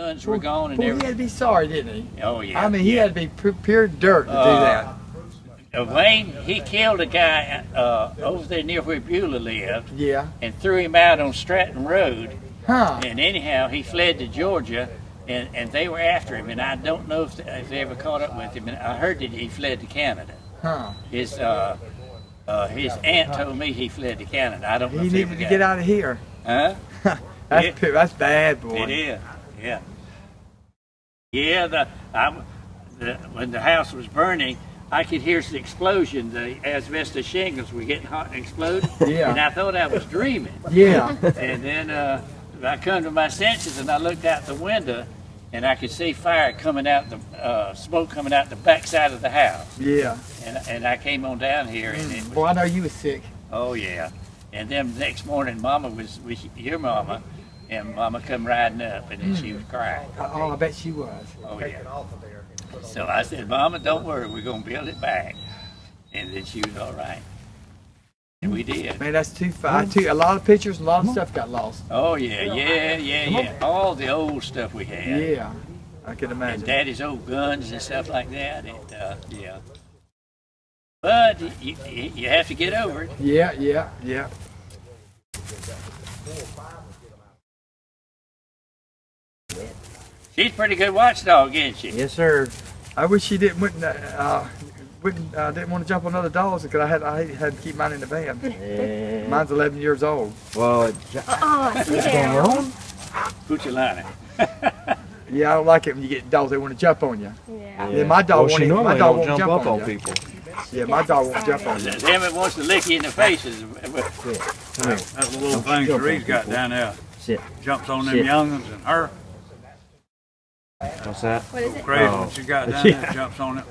Guns were gone and Boy, he everything. had to be sorry, didn't he? Oh yeah. I mean, he had to be pure dirt to do that. Wayne, he killed a guy over there near where Beulah lived Yeah. and threw him out on Stratton Road. Huh. And anyhow, he fled to Georgia, and they were after him. And I don't know if they ever caught up with him. And I heard that he fled to Canada. Huh. His aunt told me he fled to Canada. I don't know. He if he needed ever to got get out of here. Huh? That's bad, boy. It is. Yeah. Yeah. When the house was burning, I could hear the explosion. The asbestos shingles were getting hot and exploding. Yeah. And I thought I was dreaming. Yeah. And then I come to my senses and I looked out the window and I could see fire coming out, smoke coming out the back side of the house. Yeah. And I came on down here and it was, Boy, I know you was sick. oh yeah. And then the next morning, Mama was with your Mama, and Mama come riding up and then she was crying. Oh, I bet she was. Oh yeah. So I said, Mama, don't worry, we're gonna build it back. And then she was all right. And we did. Man, that's too far. A lot of pictures, a lot of stuff got lost. Oh yeah. All the old stuff we had. Yeah, I can And imagine. Daddy's old guns and stuff like that. And, yeah. But you have to get over it. Yeah. She's a pretty good watchdog, isn't she? Yes, sir. I wish she didn't want to jump on other dogs because I had to keep mine in the van. Yeah. Mine's 11 years old. Well, Sit down. Pucciolani. Yeah, I don't like it when you get dogs that want to jump on you. Yeah. Yeah, my dog well, won't she even- my normally dog don't won't jump up on you. people. Yeah, my dog won't jump on you. Him that wants to lick you in the faces. Come here. That little thing jump on Cherie's got people. down there Sit. jumps on them Sit. young'uns and her. What's that? What is it? Crazy Oh. one she got down Yeah. there, jumps on it.